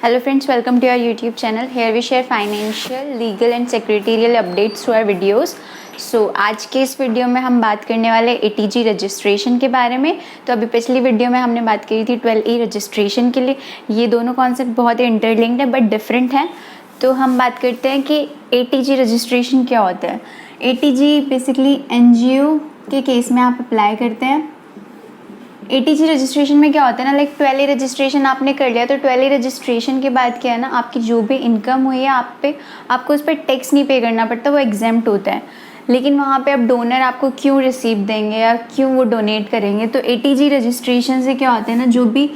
Hello friends, welcome to our YouTube channel. Here we share financial, legal and secretarial updates to our videos. So आज के इस video में हम बात करने वाले ATG रजिस्ट्रेशन के बारे में। तो अभी पिछली वीडियो में हमने बात करी थी 12A रजिस्ट्रेशन के लिए। ये दोनों कॉन्सेप्ट बहुत ही इंटरलिंक्ड है बट डिफरेंट है। तो हम बात करते हैं कि ATG रजिस्ट्रेशन क्या होता है। ATG बेसिकली NGO के केस में आप अप्लाई करते हैं। ATG रजिस्ट्रेशन में क्या होता है ना, लाइक 12A रजिस्ट्रेशन आपने कर लिया तो 12A रजिस्ट्रेशन के बाद क्या है ना, आपकी जो भी इनकम हुई है आपको उस पर टैक्स नहीं पे करना पड़ता, वो एग्जेम्प्ट होता है। लेकिन वहाँ पे अब डोनर आपको क्यों रिसीव देंगे या क्यों वो डोनेट करेंगे, तो ATG रजिस्ट्रेशन से क्या होता है ना, जो भी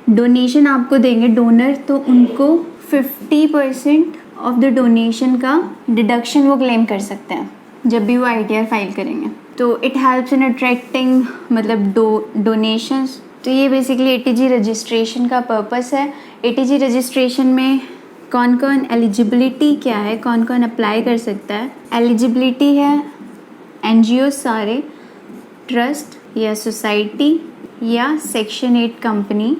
डोनेशन आपको देंगे डोनर, तो उनको 50% ऑफ द डोनेशन का डिडक्शन वो क्लेम कर सकते हैं जब भी वो ITR फाइल करेंगे। तो इट हेल्प्स इन अट्रैक्टिंग मतलब डोनेशंस। तो ये बेसिकली ATG रजिस्ट्रेशन का पर्पस है। ATG रजिस्ट्रेशन में कौन कौन एलिजिबिलिटी क्या है, कौन कौन अप्लाई कर सकता है। एलिजिबिलिटी है NGO सारे, ट्रस्ट या सोसाइटी या सेक्शन 8 कंपनी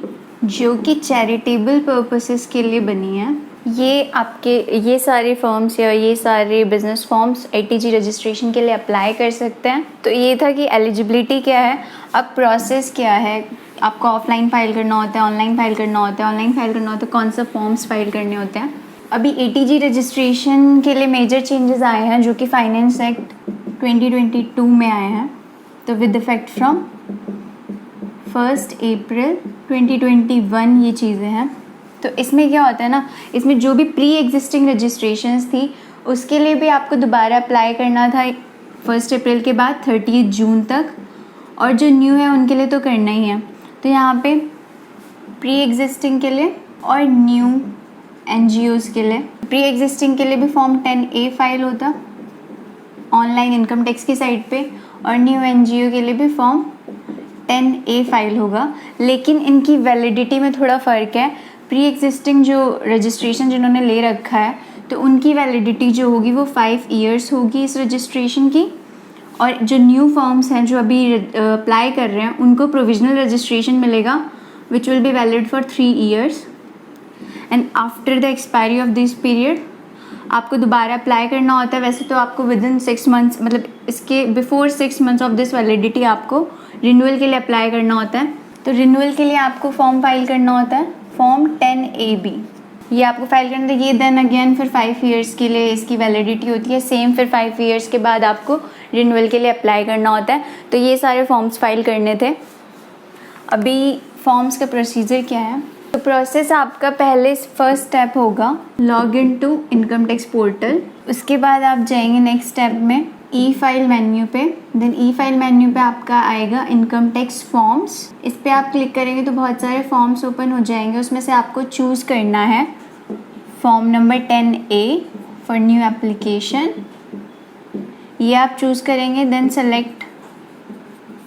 जो कि चैरिटेबल पर्पसेस के लिए बनी है। ये सारे फर्म्स या ये सारे बिजनेस फॉर्म्स ATG रजिस्ट्रेशन के लिए अप्लाई कर सकते हैं। तो ये था कि एलिजिबिलिटी क्या है। अब प्रोसेस क्या है, आपको ऑफलाइन फाइल करना होता है, ऑनलाइन फाइल करना होता है, ऑनलाइन फाइल करना होता है, कौन सा फॉर्म्स फाइल करने होते हैं। अभी ATG रजिस्ट्रेशन के लिए मेजर चेंजेस आए हैं जो कि फाइनेंस एक्ट 2022 में आए हैं। तो विद इफेक्ट फ्रॉम 1 अप्रैल 2021 ये चीज़ें हैं। तो इसमें क्या होता है ना, इसमें जो भी प्री एग्जिस्टिंग रजिस्ट्रेशंस थी उसके लिए भी आपको दोबारा अप्लाई करना था 1 अप्रैल के बाद 30 जून तक, और जो न्यू है उनके लिए तो करना ही है। तो यहाँ पे प्री एग्जिस्टिंग के लिए और न्यू NGOs के लिए, प्री एग्जिस्टिंग के लिए भी फॉर्म 10A फाइल होता ऑनलाइन इनकम टैक्स की साइट पे, और न्यू NGO के लिए भी फॉर्म 10A फाइल होगा। लेकिन इनकी वैलिडिटी में थोड़ा फ़र्क है। प्री एग्जिस्टिंग जो रजिस्ट्रेशन जिन्होंने ले रखा है तो उनकी वैलिडिटी जो होगी वो 5 इयर्स होगी इस रजिस्ट्रेशन की, और जो न्यू फॉर्म्स हैं जो अभी अप्लाई कर रहे हैं उनको प्रोविजनल रजिस्ट्रेशन मिलेगा which will be valid for 3 years, and after the expiry of this period आपको दोबारा अप्लाई करना होता है। वैसे तो आपको विदिन 6 मंथ्स मतलब इसके before 6 months of this validity आपको रिन्यूअल के लिए अप्लाई करना होता है। तो रिन्यूअल के लिए आपको फॉर्म फाइल करना होता है, फॉर्म 10AB। ये आपको फाइल करना है, ये देन अगेन फिर 5 इयर्स के लिए इसकी वैलिडिटी होती है सेम, फिर 5 इयर्स के बाद आपको रिन्यूअल के लिए अप्लाई करना होता है। तो ये सारे फॉर्म्स फाइल करने थे। अभी फॉर्म्स का प्रोसीजर क्या है, तो प्रोसेस आपका पहले फर्स्ट स्टेप होगा log in to income tax portal. उसके बाद आप जाएंगे नेक्स्ट स्टेप में E-फाइल मेन्यू पे, देन E-फाइल मेन्यू पे आपका आएगा इनकम टैक्स फॉर्म्स। इस पर आप क्लिक करेंगे तो बहुत सारे फॉर्म्स ओपन हो जाएंगे। उसमें से आपको चूज़ करना है form number 10A for new application, ये आप चूज़ करेंगे। देन सेलेक्ट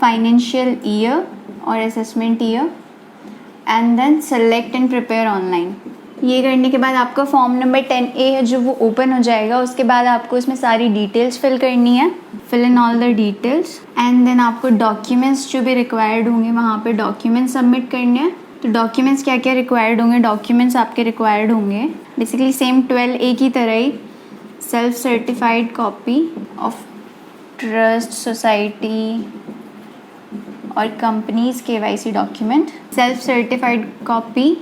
फाइनेंशियल ईयर और assessment year and then select and prepare online. ये करने के बाद आपका फॉर्म नंबर 10A है जो वो ओपन हो जाएगा। उसके बाद आपको इसमें सारी डिटेल्स फिल करनी है, fill in all the details, and then आपको डॉक्यूमेंट्स जो भी रिक्वायर्ड होंगे वहाँ पे डॉक्यूमेंट्स सबमिट करने हैं। तो डॉक्यूमेंट्स क्या क्या रिक्वायर्ड होंगे, डॉक्यूमेंट्स आपके रिक्वायर्ड होंगे बेसिकली सेम 12A की तरह ही, self certified copy of trust, society और companies KYC document, self certified copy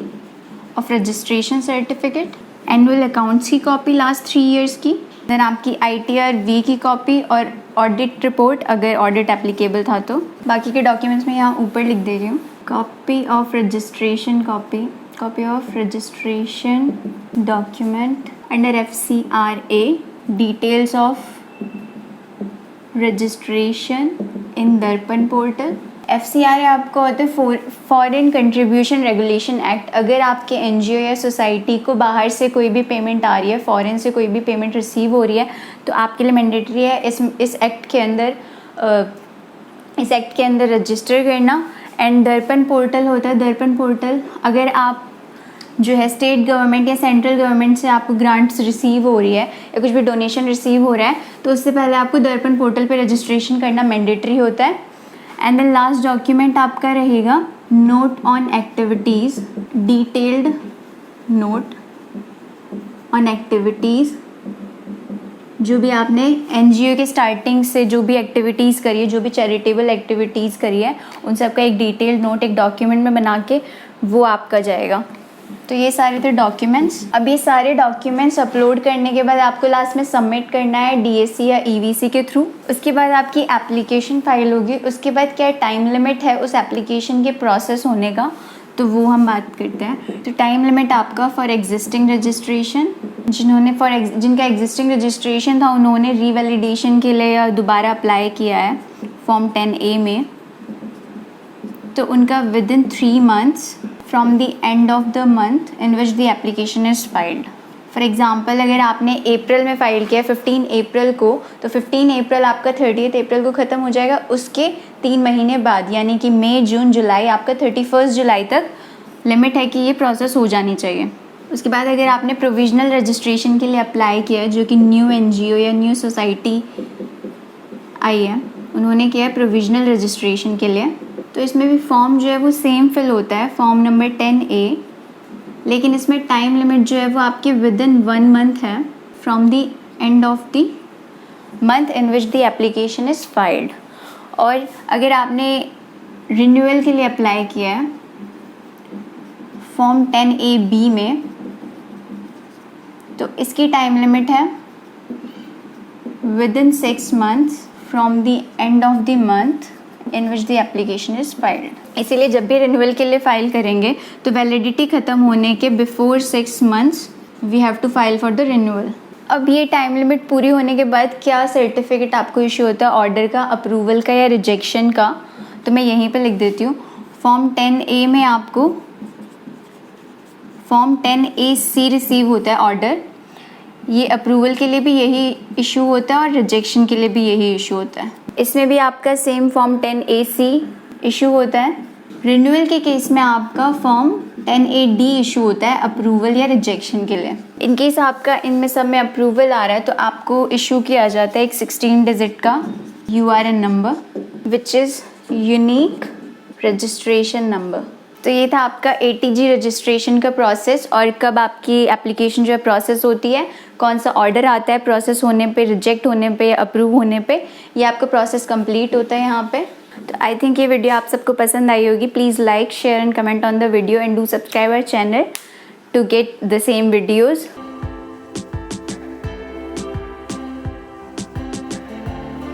of registration certificate, annual accounts की कॉपी लास्ट 3 इयर्स की, देन आपकी ITR V की कॉपी और ऑडिट रिपोर्ट अगर ऑडिट एप्लीकेबल था तो। बाकी के डॉक्यूमेंट्स में यहाँ ऊपर लिख दे रही हूँ। Copy of registration copy of registration document under FCRA, details of registration in दर्पण पोर्टल। FCRA आपको होता है फॉरेन कंट्रीब्यूशन रेगुलेशन एक्ट। अगर आपके NGO या सोसाइटी को बाहर से कोई भी पेमेंट आ रही है, फॉरेन से कोई भी पेमेंट रिसीव हो रही है, तो आपके लिए मैंडेटरी है इस एक्ट के अंदर रजिस्टर करना। एंड दर्पण पोर्टल होता है, दर्पण पोर्टल अगर आप जो है स्टेट गवर्नमेंट या सेंट्रल गवर्नमेंट से आपको ग्रांट्स रिसीव हो रही है या कुछ भी डोनेशन रिसीव हो रहा है तो उससे पहले आपको दर्पण पोर्टल पे रजिस्ट्रेशन करना मैंडेटरी होता है। एंड देन लास्ट डॉक्यूमेंट आपका रहेगा note on activities detailed note on activities, जो भी आपने एनजीओ के स्टार्टिंग से जो भी एक्टिविटीज़ करी है, जो भी चैरिटेबल एक्टिविटीज़ करी है, उन सब का एक डिटेल्ड नोट एक डॉक्यूमेंट में बना के वो आपका जाएगा। तो ये सारे थे डॉक्यूमेंट्स। अब ये सारे डॉक्यूमेंट्स अपलोड करने के बाद आपको लास्ट में सबमिट करना है डीएससी या ईवीसी के थ्रू। उसके बाद आपकी एप्लीकेशन फाइल होगी। उसके बाद क्या टाइम लिमिट है उस एप्लीकेशन के प्रोसेस होने का, तो वो हम बात करते हैं। तो टाइम लिमिट आपका फॉर एग्जिस्टिंग रजिस्ट्रेशन, जिनका एग्जिस्टिंग रजिस्ट्रेशन था उन्होंने रीवैलिडेशन के लिए या दोबारा अप्लाई किया है फॉर्म 10A में, तो उनका with in 3 months from the end of the month in which the application is filed. For example अगर आपने अप्रैल में फ़ाइल किया 15 अप्रैल को, तो 15 अप्रैल आपका 30 अप्रैल को ख़त्म हो जाएगा। उसके 3 महीने बाद यानी कि मई जून जुलाई आपका 31 जुलाई तक लिमिट है कि ये प्रोसेस हो जानी चाहिए। उसके बाद अगर आपने प्रोविजनल रजिस्ट्रेशन के लिए अप्लाई किया है, जो कि न्यू एनजीओ या न्यू सोसाइटी आई है, उन्होंने किया है प्रोविजनल रजिस्ट्रेशन के लिए, तो इसमें भी फॉर्म जो है वो सेम फिल होता है, फॉर्म नंबर 10A, लेकिन इसमें टाइम लिमिट जो है वो आपकी विद इन 1 month है from the end of the month in which the application is filed. और अगर आपने रिन्यूअल के लिए अप्लाई किया है फॉर्म 10AB में, तो इसकी टाइम लिमिट है with in 6 months from the end of the month in which the application is filed. इसीलिए जब भी रिन्यूअल के लिए फ़ाइल करेंगे तो वैलिडिटी ख़त्म होने के before 6 months we have to file for the renewal. अब ये टाइम लिमिट पूरी होने के बाद क्या सर्टिफिकेट आपको इशू होता है, ऑर्डर का, अप्रूवल का या रिजेक्शन का, तो मैं यहीं पे लिख देती हूँ। फॉर्म 10A में आपको फॉर्म 10AC रिसीव होता है ऑर्डर, ये अप्रूवल के लिए भी यही इशू होता है और रिजेक्शन के लिए भी यही इशू होता है। इसमें भी आपका सेम फॉर्म 10AC इशू होता है। रिन्यूअल के केस में आपका फॉर्म 10AD इशू होता है अप्रूवल या रिजेक्शन के लिए। इन केस आपका इनमें सब में अप्रूवल आ रहा है तो आपको इशू किया जाता है एक 16 डिजिट का URN number which is unique registration number. तो ये था आपका ATG रजिस्ट्रेशन का प्रोसेस और कब आपकी एप्लीकेशन जो है प्रोसेस होती है, कौन सा ऑर्डर आता है प्रोसेस होने पे, रिजेक्ट होने पे या अप्रूव होने पे, ये आपका प्रोसेस कंप्लीट होता है यहाँ पे। तो आई थिंक ये वीडियो आप सबको पसंद आई होगी। Please like, share and comment on the video and do subscribe our channel to get the same videos.